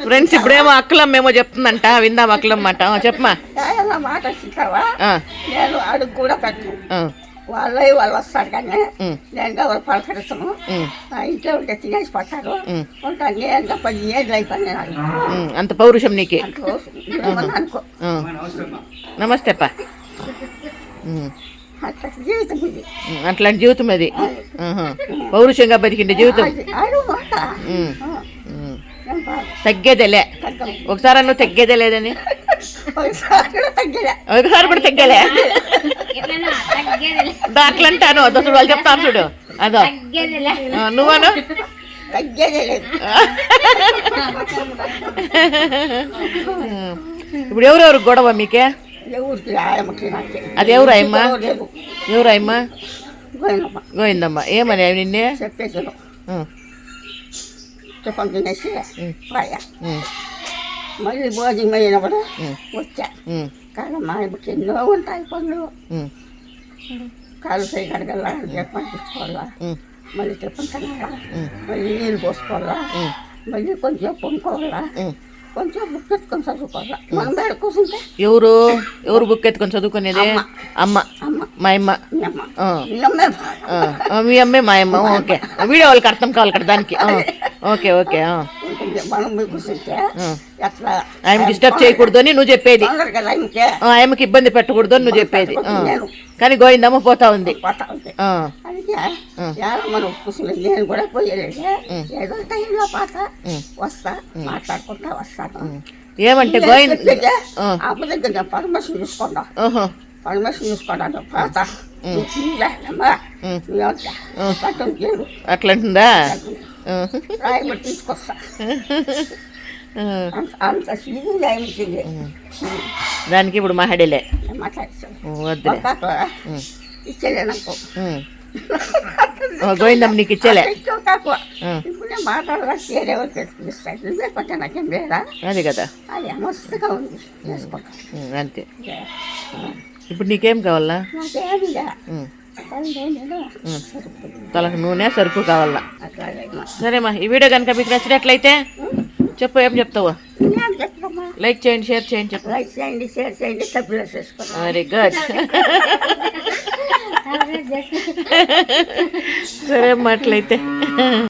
Friends ఇప్పుడేమో అక్కలమ్మేమో చెప్తుందంట, విందాం అక్కలమ్మాట. చెప్పమా. మాట వచ్చింటావా? నేను అడుగు కూడా పెట్టు, వాళ్ళు వస్తారు కానీ నేను వాళ్ళు పలకరిస్తాను. ఇంట్లో ఉంటే తినేసి పడతారు. ఉంటాను నేను 10 ఏళ్ళు అయిపోయినాను. అంత పౌరుషం నీకే. అనుకో. నమస్తే అప్ప. జీవితం ఇది, అట్లాంటి జీవితం అది. పౌరుషంగా బతికిండే జీవితం. తగ్గేదేలే. ఒకసారి నువ్వు తగ్గేదే లేదని. ఒకసారి కూడా తగ్గలే. అట్లా అంటాను. అదొకటి వాళ్ళు చెప్తాను చూడు. అదో నువ్వను ఇప్పుడు ఎవరెవరు గొడవ మీకే? అది ఎవరు అయ్యమ్మ? ఎవరు అయ్యమ్మ? గోవిందమ్మ. ఏమని నిన్నే చెప్పేసాను. చెప్పని తినేసి మళ్ళీ భోజనం అయినప్పుడు వచ్చా. కానీ మా ఆయనకి ఎన్నో ఉంటాయి పనులు. కాలు చేయి కడగల్లా, పంపించుకోవాలా, మళ్ళీ చెప్పని తినాలా, మళ్ళీ నీళ్ళు పోసుకోవాలా, మళ్ళీ కొంచెం పొందుకోవాలా, కొంచెం బుక్ ఎత్తుకొని చదువుకోవాలా. మనం బయట కూర్చుంటే ఎవరు బుక్ ఎత్తుకొని చదువుకునేది? అమ్మ. మా అమ్మ. మీ అమ్మే మా అమ్మ. ఓకే, వీడియో వాళ్ళకి అర్థం కావాలి కదా దానికి. Okay okay. మనం కూర్చుంటే ఎట్లా ఆయనకి డిస్టర్బ్ చేయకూడదు అని నువ్వు చెప్పేది. ఆయనకి ఇబ్బంది పెట్టకూడదు అని నువ్వు చెప్పేది. కానీ గోవిందమ్మ పోతా ఉంది. మనం కూర్చుని నేను కూడా పోయేది. ఏదో టైంలో పాత వస్తా, మాట్లాడుకుంటా వస్తాను. ఏమంటే గోవింద అమ్మ దగ్గర పర్మిషన్ చూసుకుంటా. పర్మిషన్ చూసుకుంటాను. పాత అట్లంటుందా? రాయబడి తీసుకొస్తా. అంత సీరియస్గా అనిపించింది. దానికి ఇప్పుడు మహడలే మాట్లాడిస్తాను. ఇచ్చేలే నాకు. గోవిందమ్మ నీకు ఇచ్చేలే. ఇప్పుడు నేను మాట్లాడాలి ఎవరు తెలుసుకునిస్తాను. నువ్వే కొంచెం నాకేం లేదా? అది కదా, అది మస్తుగా ఉంది. వేసుకుంటా అంతే. ఇప్పుడు నీకేం కావాలా? తలకు నూనె, సరుకు కావాలా? సరేమ్మా. ఈ వీడియో కనుక మీకు నచ్చినట్లయితే చెప్పు. ఏం చెప్తావు? లైక్ చేయండి, షేర్ చేయండి. చెప్పు. లైక్ చేయండి, షేర్ చేయండి, సబ్స్క్రైబ్ చేసుకోండి. Very good. సరే అమ్మా అట్లయితే.